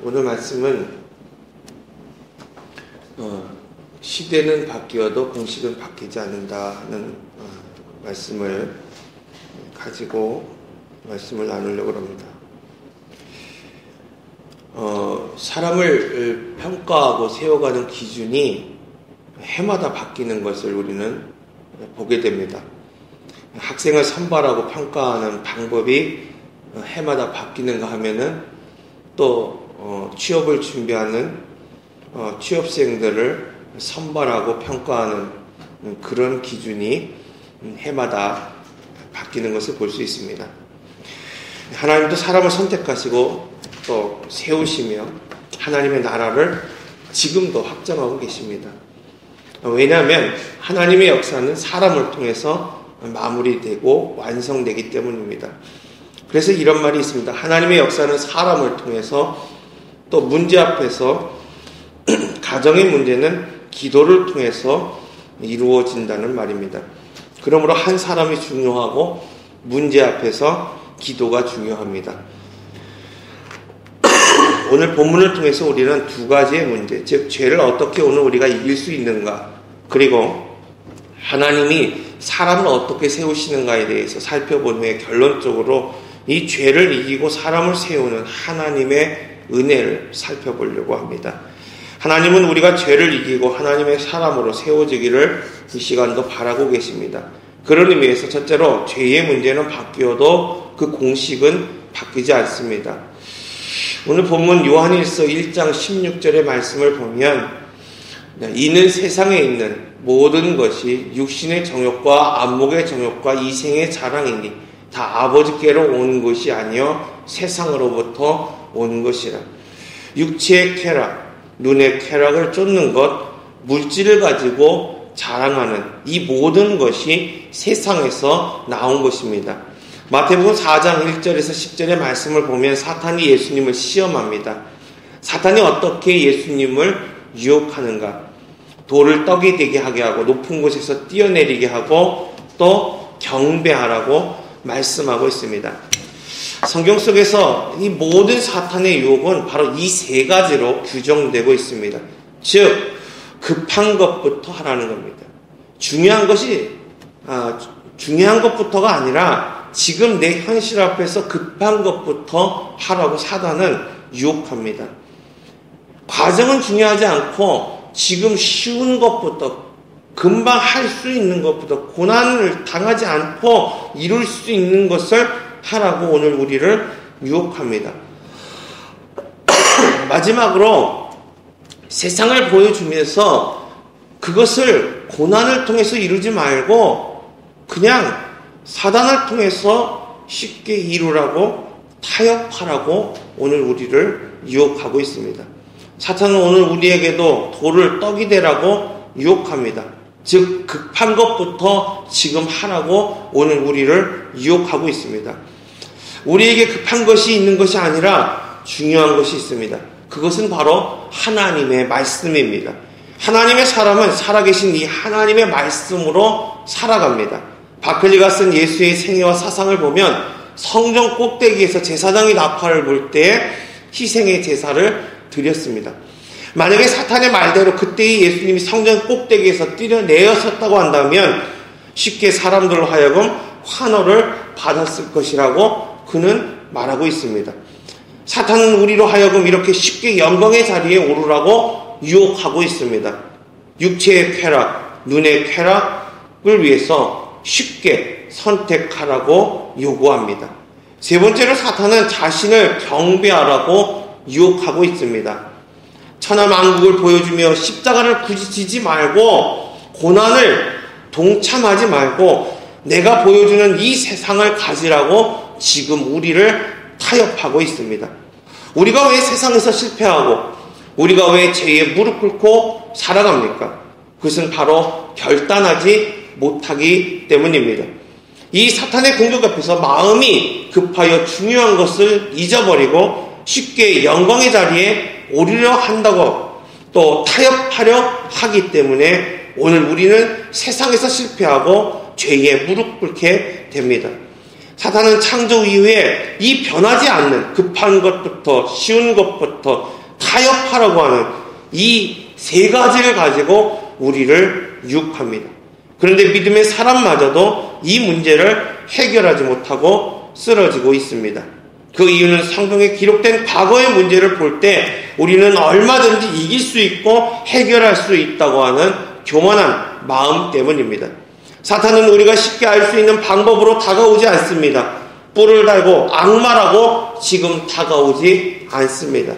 오늘 말씀은 시대는 바뀌어도 공식은 바뀌지 않는다는 말씀을 가지고 말씀을 나누려고 합니다. 사람을 평가하고 세워가는 기준이 해마다 바뀌는 것을 우리는 보게 됩니다. 학생을 선발하고 평가하는 방법이 해마다 바뀌는가 하면은 또 취업을 준비하는 취업생들을 선발하고 평가하는 그런 기준이 해마다 바뀌는 것을 볼 수 있습니다. 하나님도 사람을 선택하시고 또 세우시며 하나님의 나라를 지금도 확장하고 계십니다. 왜냐하면 하나님의 역사는 사람을 통해서 마무리되고 완성되기 때문입니다. 그래서 이런 말이 있습니다. 하나님의 역사는 사람을 통해서 또 문제 앞에서 가정의 문제는 기도를 통해서 이루어진다는 말입니다. 그러므로 한 사람이 중요하고 문제 앞에서 기도가 중요합니다. 오늘 본문을 통해서 우리는 두 가지의 문제, 즉 죄를 어떻게 오늘 우리가 이길 수 있는가, 그리고 하나님이 사람을 어떻게 세우시는가에 대해서 살펴본 후에 결론적으로 이 죄를 이기고 사람을 세우는 하나님의 은혜를 살펴보려고 합니다. 하나님은 우리가 죄를 이기고 하나님의 사람으로 세워지기를 이 시간도 바라고 계십니다. 그런 의미에서 첫째로 죄의 문제는 바뀌어도 그 공식은 바뀌지 않습니다. 오늘 본문 요한일서 1장 16절의 말씀을 보면 이는 세상에 있는 모든 것이 육신의 정욕과 안목의 정욕과 이생의 자랑이니 다 아버지께로 온 것이 아니요 세상으로부터 온 것이라. 육체의 쾌락, 눈의 쾌락을 쫓는 것, 물질을 가지고 자랑하는 이 모든 것이 세상에서 나온 것입니다. 마태복음 4장 1절에서 10절의 말씀을 보면 사탄이 예수님을 시험합니다. 사탄이 어떻게 예수님을 유혹하는가? 돌을 떡이 되게 하게 하고 높은 곳에서 뛰어내리게 하고 또 경배하라고 말씀하고 있습니다. 성경 속에서 이 모든 사탄의 유혹은 바로 이 세 가지로 규정되고 있습니다. 즉 급한 것부터 하라는 겁니다. 중요한 것부터가 아니라 지금 내 현실 앞에서 급한 것부터 하라고 사단은 유혹합니다. 과정은 중요하지 않고 지금 쉬운 것부터, 금방 할 수 있는 것부터, 고난을 당하지 않고 이룰 수 있는 것을 하라고 오늘 우리를 유혹합니다. 마지막으로 세상을 보여주면서 그것을 고난을 통해서 이루지 말고 그냥 사단을 통해서 쉽게 이루라고 타협하라고 오늘 우리를 유혹하고 있습니다. 사탄은 오늘 우리에게도 돌을 떡이 되라고 유혹합니다. 즉 급한 것부터 지금 하라고 오늘 우리를 유혹하고 있습니다. 우리에게 급한 것이 있는 것이 아니라 중요한 것이 있습니다. 그것은 바로 하나님의 말씀입니다. 하나님의 사람은 살아계신 이 하나님의 말씀으로 살아갑니다. 바클리가 쓴 예수의 생애와 사상을 보면 성전 꼭대기에서 제사장이 나팔을 불 때 희생의 제사를 드렸습니다. 만약에 사탄의 말대로 그때의 예수님이 성전 꼭대기에서 뛰어내렸었다고 한다면 쉽게 사람들로 하여금 환호를 받았을 것이라고 그는 말하고 있습니다. 사탄은 우리로 하여금 이렇게 쉽게 영광의 자리에 오르라고 유혹하고 있습니다. 육체의 쾌락, 눈의 쾌락을 위해서 쉽게 선택하라고 요구합니다. 세 번째로 사탄은 자신을 경배하라고 유혹하고 있습니다. 천하만국을 보여주며 십자가를 굳이 지지 말고 고난을 동참하지 말고 내가 보여주는 이 세상을 가지라고 지금 우리를 타협하고 있습니다. 우리가 왜 세상에서 실패하고 우리가 왜 죄에 무릎 꿇고 살아갑니까? 그것은 바로 결단하지 못하기 때문입니다. 이 사탄의 공격 앞에서 마음이 급하여 중요한 것을 잊어버리고 쉽게 영광의 자리에 오르려 한다고 또 타협하려 하기 때문에 오늘 우리는 세상에서 실패하고 죄에 무릎 꿇게 됩니다. 사탄은 창조 이후에 이 변하지 않는 급한 것부터 쉬운 것부터 타협하라고 하는 이 세 가지를 가지고 우리를 유혹합니다. 그런데 믿음의 사람마저도 이 문제를 해결하지 못하고 쓰러지고 있습니다. 그 이유는 성경에 기록된 과거의 문제를 볼 때 우리는 얼마든지 이길 수 있고 해결할 수 있다고 하는 교만한 마음 때문입니다. 사탄은 우리가 쉽게 알 수 있는 방법으로 다가오지 않습니다. 뿔을 달고 악마라고 지금 다가오지 않습니다.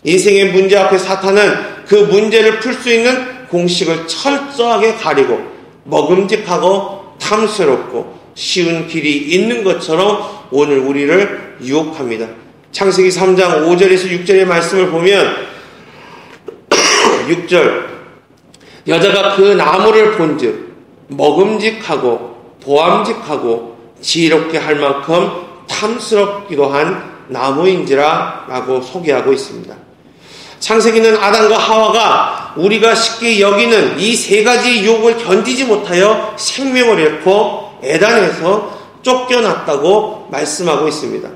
인생의 문제 앞에 사탄은 그 문제를 풀 수 있는 공식을 철저하게 가리고 먹음직하고 탐스럽고 쉬운 길이 있는 것처럼 오늘 우리를 유혹합니다. 창세기 3장 5절에서 6절의 말씀을 보면 6절 여자가 그 나무를 본즉 먹음직하고 보암직하고 지혜롭게 할 만큼 탐스럽기도 한 나무인지라 라고 소개하고 있습니다. 창세기는 아담과 하와가 우리가 쉽게 여기는 이 세 가지 유혹을 견디지 못하여 생명을 잃고 에덴에서 쫓겨났다고 말씀하고 있습니다.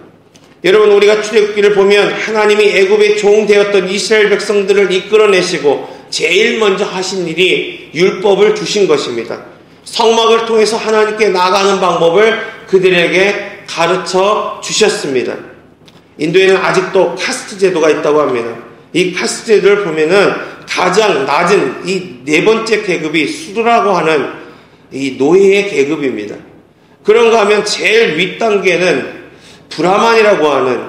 여러분, 우리가 출애굽기를 보면 하나님이 애굽의 종 되었던 이스라엘 백성들을 이끌어내시고 제일 먼저 하신 일이 율법을 주신 것입니다. 성막을 통해서 하나님께 나가는 방법을 그들에게 가르쳐 주셨습니다. 인도에는 아직도 카스트 제도가 있다고 합니다. 이 카스트 제도를 보면은 가장 낮은 이 네 번째 계급이 수두라고 하는 이 노예의 계급입니다. 그런가 하면 제일 윗단계는 브라만이라고 하는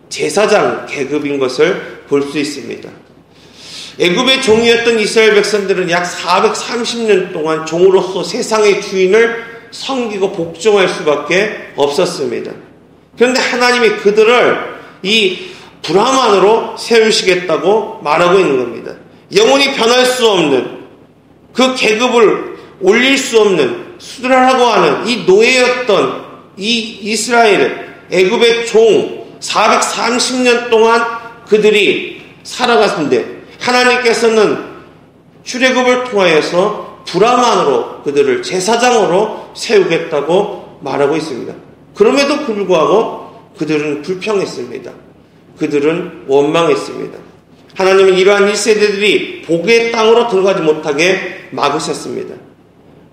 제사장 계급인 것을 볼 수 있습니다. 애굽의 종이었던 이스라엘 백성들은 약 430년 동안 종으로서 세상의 주인을 섬기고 복종할 수밖에 없었습니다. 그런데 하나님이 그들을 이 브라만으로 세우시겠다고 말하고 있는 겁니다. 영원히 변할 수 없는 그 계급을 올릴 수 없는 수드라라고 하는 이 노예였던 이 이스라엘 애굽의 종 430년 동안 그들이 살아갔는데 하나님께서는 출애굽을 통하여서 브라만으로 그들을 제사장으로 세우겠다고 말하고 있습니다. 그럼에도 불구하고 그들은 불평했습니다. 그들은 원망했습니다. 하나님은 이러한 1세대들이 복의 땅으로 들어가지 못하게 막으셨습니다.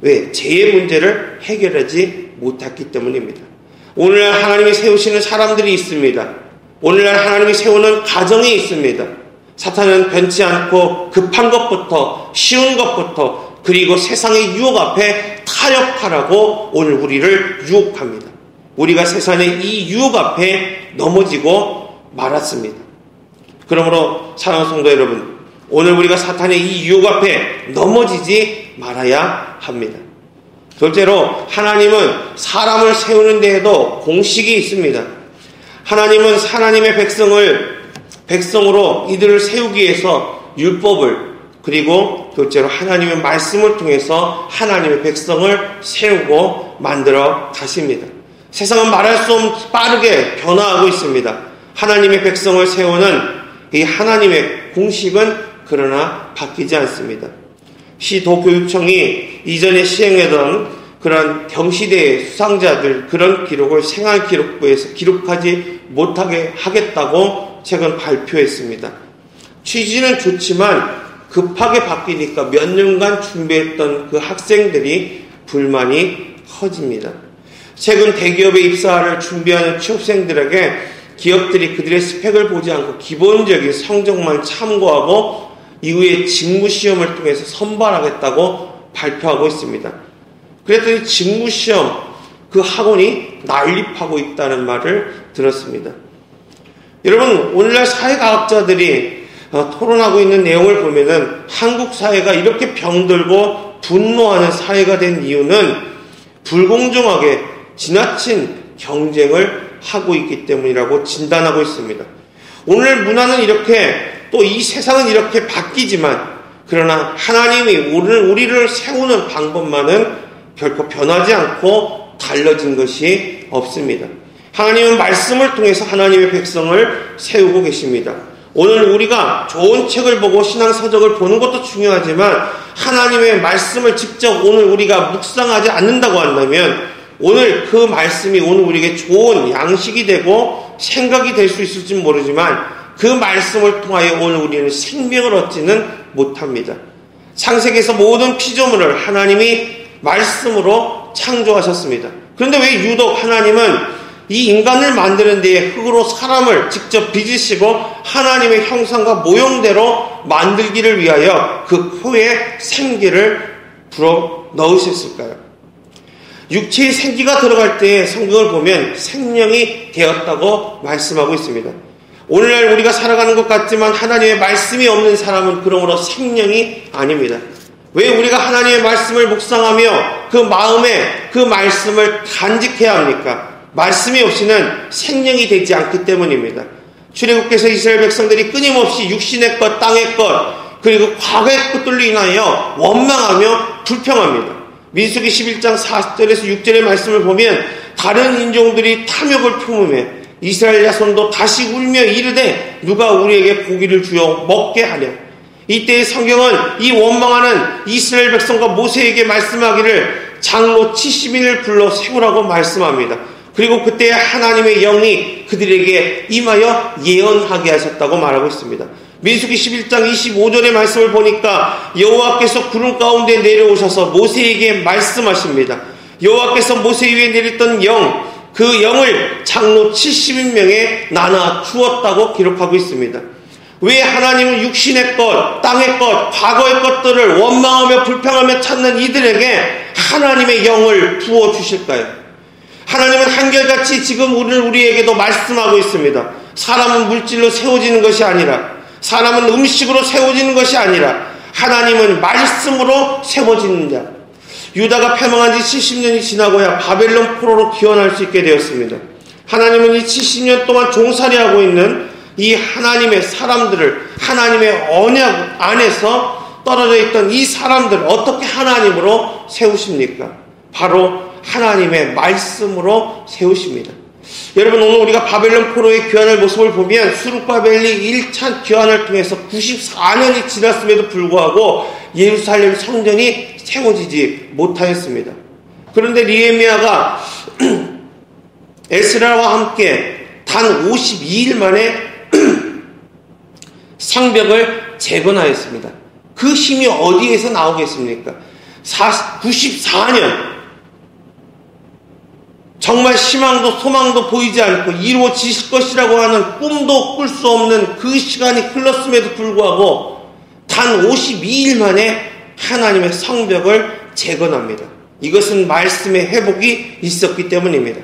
왜? 죄의 문제를 해결하지 못했기 때문입니다. 오늘날 하나님이 세우시는 사람들이 있습니다. 오늘날 하나님이 세우는 가정이 있습니다. 사탄은 변치 않고 급한 것부터 쉬운 것부터 그리고 세상의 유혹 앞에 타협하라고 오늘 우리를 유혹합니다. 우리가 세상의 이 유혹 앞에 넘어지고 말았습니다. 그러므로 사랑하는 성도 여러분, 오늘 우리가 사탄의 이 유혹 앞에 넘어지지 말아야 합니다. 둘째로 하나님은 사람을 세우는 데에도 공식이 있습니다. 하나님은 하나님의 백성으로 이들을 세우기 위해서 율법을 그리고 둘째로 하나님의 말씀을 통해서 하나님의 백성을 세우고 만들어 가십니다. 세상은 말할 수 없는 빠르게 변화하고 있습니다. 하나님의 백성을 세우는 이 하나님의 공식은 그러나 바뀌지 않습니다. 시도교육청이 이전에 시행하던 그런 경시대의 수상자들 그런 기록을 생활기록부에서 기록하지 못하게 하겠다고 최근 발표했습니다. 취지는 좋지만 급하게 바뀌니까 몇 년간 준비했던 그 학생들이 불만이 커집니다. 최근 대기업에 입사를 준비하는 취업생들에게 기업들이 그들의 스펙을 보지 않고 기본적인 성적만 참고하고 이후에 직무시험을 통해서 선발하겠다고 발표하고 있습니다. 그랬더니 직무시험 그 학원이 난립하고 있다는 말을 들었습니다. 여러분, 오늘날 사회과학자들이 토론하고 있는 내용을 보면은 한국 사회가 이렇게 병들고 분노하는 사회가 된 이유는 불공정하게 지나친 경쟁을 하고 있기 때문이라고 진단하고 있습니다. 오늘 문화는 이렇게 또 이 세상은 이렇게 바뀌지만 그러나 하나님이 우리를 세우는 방법만은 결코 변하지 않고 달라진 것이 없습니다. 하나님은 말씀을 통해서 하나님의 백성을 세우고 계십니다. 오늘 우리가 좋은 책을 보고 신앙서적을 보는 것도 중요하지만 하나님의 말씀을 직접 오늘 우리가 묵상하지 않는다고 한다면 오늘 그 말씀이 오늘 우리에게 좋은 양식이 되고 생각이 될 수 있을지 모르지만 그 말씀을 통하여 오늘 우리는 생명을 얻지는 못합니다. 창세기에서 모든 피조물을 하나님이 말씀으로 창조하셨습니다. 그런데 왜 유독 하나님은 이 인간을 만드는 데에 흙으로 사람을 직접 빚으시고 하나님의 형상과 모형대로 만들기를 위하여 그 코에 생기를 불어 넣으셨을까요? 육체의 생기가 들어갈 때 성경을 보면 생명이 되었다고 말씀하고 있습니다. 오늘날 우리가 살아가는 것 같지만 하나님의 말씀이 없는 사람은 그러므로 생명이 아닙니다. 왜 우리가 하나님의 말씀을 묵상하며 그 마음에 그 말씀을 간직해야 합니까? 말씀이 없이는 생명이 되지 않기 때문입니다. 출애굽께서 이스라엘 백성들이 끊임없이 육신의 것, 땅의 것, 그리고 과거의 것들로 인하여 원망하며 불평합니다. 민수기 11장 4절에서 6절의 말씀을 보면 다른 인종들이 탐욕을 품으며 이스라엘 자손도 다시 울며 이르되 누가 우리에게 고기를 주어 먹게 하랴. 이때의 성경은 이 원망하는 이스라엘 백성과 모세에게 말씀하기를 장로 70인을 불러 세우라고 말씀합니다. 그리고 그때 하나님의 영이 그들에게 임하여 예언하게 하셨다고 말하고 있습니다. 민수기 11장 25절의 말씀을 보니까 여호와께서 구름 가운데 내려오셔서 모세에게 말씀하십니다. 여호와께서 모세 위에 내렸던 영, 그 영을 장로 70인명에 나눠 주었다고 기록하고 있습니다. 왜 하나님은 육신의 것, 땅의 것, 과거의 것들을 원망하며 불평하며 찾는 이들에게 하나님의 영을 부어주실까요? 하나님은 한결같이 지금 우리에게도 말씀하고 있습니다. 사람은 물질로 세워지는 것이 아니라, 사람은 음식으로 세워지는 것이 아니라 하나님은 말씀으로 세워지는 자. 유다가 패망한 지 70년이 지나고야 바벨론 포로로 귀환할 수 있게 되었습니다. 하나님은 이 70년 동안 종살이하고 있는 이 하나님의 사람들을 하나님의 언약 안에서 떨어져 있던 이 사람들을 어떻게 하나님으로 세우십니까? 바로 하나님의 말씀으로 세우십니다. 여러분, 오늘 우리가 바벨론 포로의 귀환의 모습을 보면 스룹바벨이 1차 귀환을 통해서 94년이 지났음에도 불구하고 예루살렘 성전이 세워지지 못하였습니다. 그런데 느헤미야가 에스라와 함께 단 52일 만에 성벽을 재건하였습니다. 그 힘이 어디에서 나오겠습니까? 94년 정말 희망도 소망도 보이지 않고 이루어질 것이라고 하는 꿈도 꿀 수 없는 그 시간이 흘렀음에도 불구하고 단 52일 만에 하나님의 성벽을 재건합니다. 이것은 말씀의 회복이 있었기 때문입니다.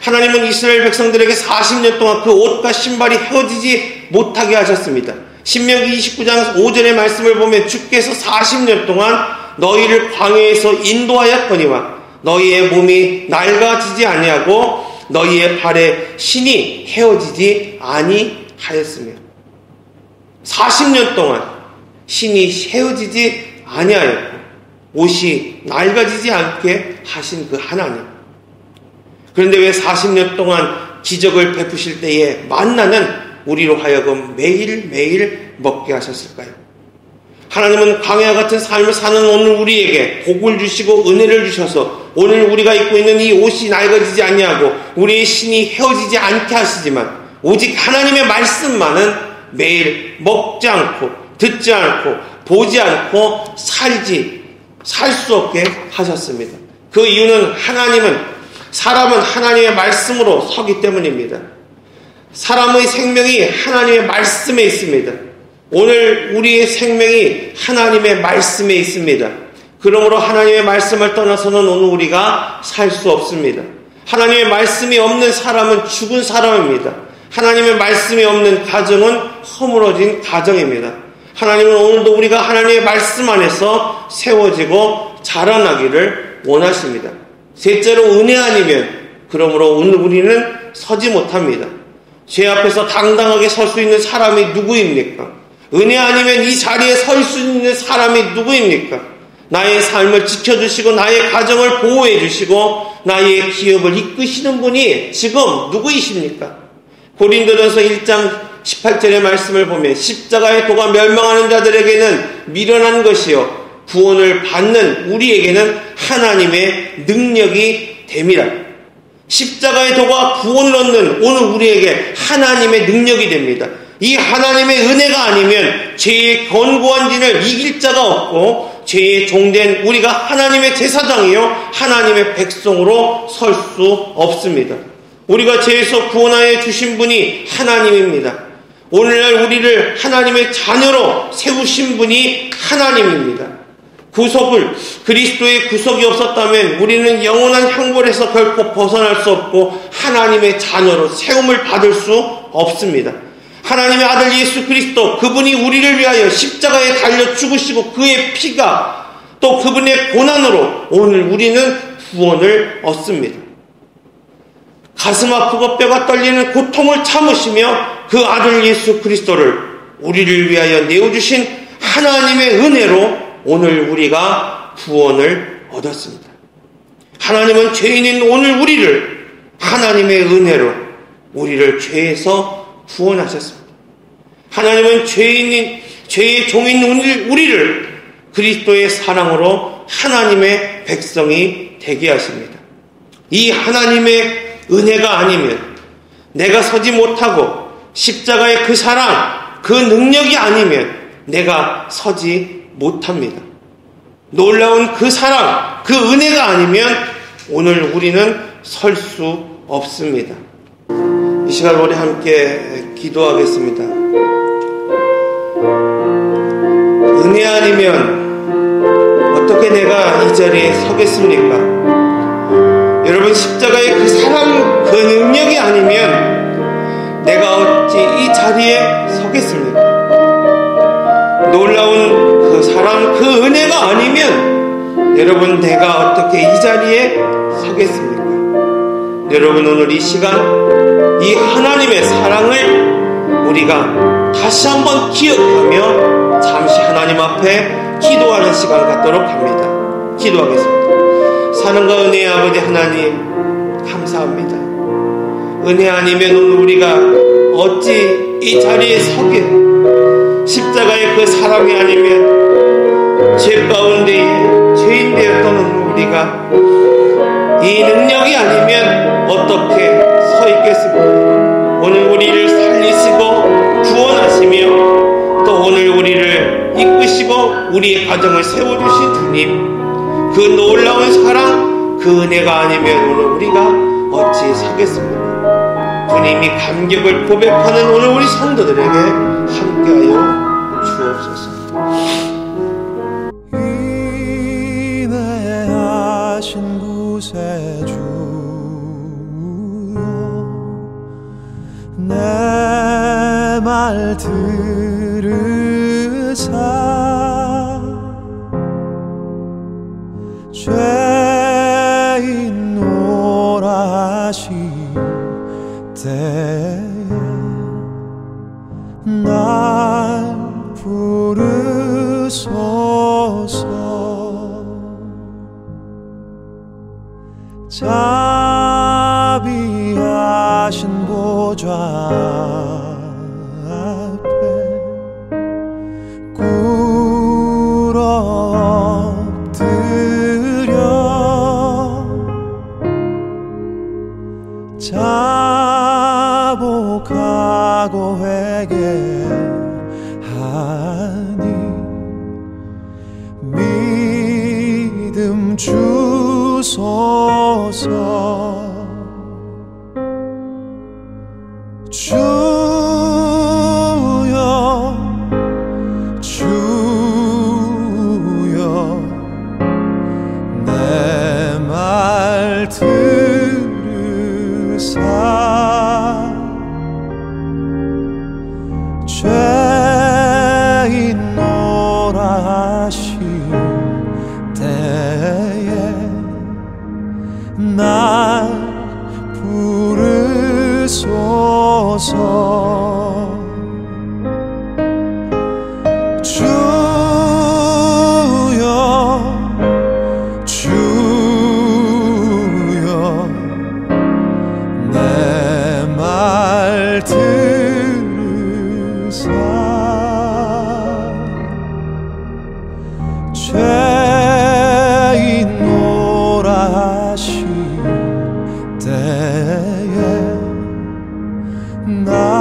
하나님은 이스라엘 백성들에게 40년 동안 그 옷과 신발이 헤어지지 못하게 하셨습니다. 신명기 29장 5절의 말씀을 보면 주께서 40년 동안 너희를 광야에서 인도하였거니와 너희의 몸이 낡아지지 아니하고 너희의 발에 신이 헤어지지 아니하였으며 40년 동안 신이 헤어지지 아니하였고 옷이 낡아지지 않게 하신 그 하나님. 그런데 왜 40년 동안 기적을 베푸실 때에 만나는 우리로 하여금 매일매일 먹게 하셨을까요? 하나님은 광야 같은 삶을 사는 오늘 우리에게 복을 주시고 은혜를 주셔서 오늘 우리가 입고 있는 이 옷이 낡아지지 아니하고 우리의 신이 헤어지지 않게 하시지만 오직 하나님의 말씀만은 매일 먹지 않고 듣지 않고 보지 않고 살 수 없게 하셨습니다. 그 이유는 사람은 하나님의 말씀으로 서기 때문입니다. 사람의 생명이 하나님의 말씀에 있습니다. 오늘 우리의 생명이 하나님의 말씀에 있습니다. 그러므로 하나님의 말씀을 떠나서는 오늘 우리가 살 수 없습니다. 하나님의 말씀이 없는 사람은 죽은 사람입니다. 하나님의 말씀이 없는 가정은 허물어진 가정입니다. 하나님은 오늘도 우리가 하나님의 말씀 안에서 세워지고 자라나기를 원하십니다. 셋째로 은혜 아니면 그러므로 오늘 우리는 서지 못합니다. 죄 앞에서 당당하게 설 수 있는 사람이 누구입니까? 은혜 아니면 이 자리에 설 수 있는 사람이 누구입니까? 나의 삶을 지켜주시고 나의 가정을 보호해 주시고 나의 기업을 이끄시는 분이 지금 누구이십니까? 고린도전서 1장 18절의 말씀을 보면 십자가의 도가 멸망하는 자들에게는 미련한 것이요 구원을 받는 우리에게는 하나님의 능력이 됨이라. 십자가의 도가 구원을 얻는 오늘 우리에게 하나님의 능력이 됩니다. 이 하나님의 은혜가 아니면 죄의 견고한 진을 이길 자가 없고 죄의 종된 우리가 하나님의 제사장이요 하나님의 백성으로 설 수 없습니다. 우리가 죄에서 구원하여 주신 분이 하나님입니다. 오늘날 우리를 하나님의 자녀로 세우신 분이 하나님입니다. 그리스도의 구속이 없었다면 우리는 영원한 형벌에서 결코 벗어날 수 없고 하나님의 자녀로 세움을 받을 수 없습니다. 하나님의 아들 예수 그리스도, 그분이 우리를 위하여 십자가에 달려 죽으시고 그의 피가 또 그분의 고난으로 오늘 우리는 구원을 얻습니다. 가슴 아프고 뼈가 떨리는 고통을 참으시며 그 아들 예수 그리스도를 우리를 위하여 내어주신 하나님의 은혜로 오늘 우리가 구원을 얻었습니다. 하나님은 죄인인 오늘 우리를 하나님의 은혜로 우리를 죄에서 구원하셨습니다. 하나님은 죄의 종인 우리를 그리스도의 사랑으로 하나님의 백성이 되게 하십니다. 이 하나님의 은혜가 아니면 내가 서지 못하고 십자가의 그 사랑, 그 능력이 아니면 내가 서지 못합니다. 놀라운 그 사랑, 그 은혜가 아니면 오늘 우리는 설 수 없습니다. 이 시간 우리 함께 기도하겠습니다. 은혜 아니면 어떻게 내가 이 자리에 서겠습니까? 여러분, 십자가의 그 사랑, 그 능력이 아니면 내가 어찌 이 자리에 서겠습니까? 놀라운 그 사랑, 그 은혜가 아니면 여러분, 내가 어떻게 이 자리에 서겠습니까? 여러분, 오늘 이 시간 이 하나님의 사랑을 우리가 다시 한번 기억하며 잠시 하나님 앞에 기도하는 시간 갖도록 합니다. 기도하겠습니다. 사랑과 은혜의 아버지 하나님, 감사합니다. 은혜 아니면 오늘 우리가 어찌 이 자리에 서게, 십자가의 그 사랑이 아니면 죄 가운데에 죄인 되었던 우리가 이 능력이 아니면 어떻게 서 있겠습니까? 오늘 우리를 살리시고 구원하시며 또 오늘 우리를 이끄시고 우리의 가정을 세워주신 주님, 그 놀라운 사랑, 그 은혜가 아니면 오늘 우리가 어찌 서겠습니까? 주님이 감격을 고백하는 오늘 우리 성도들에게 함께하여 주옵소서. 인내하신 곳에 주여 내 말 들으사 죄인 오라 하실 때에 날 부르소서. 자비하신 보좌 앞에 꿇어 엎드려 자복하고 회개하니 믿음 주소서. 주여 주여 내 말 들으사 죄인 오라 하실 때에 날 부르소서. 때에 나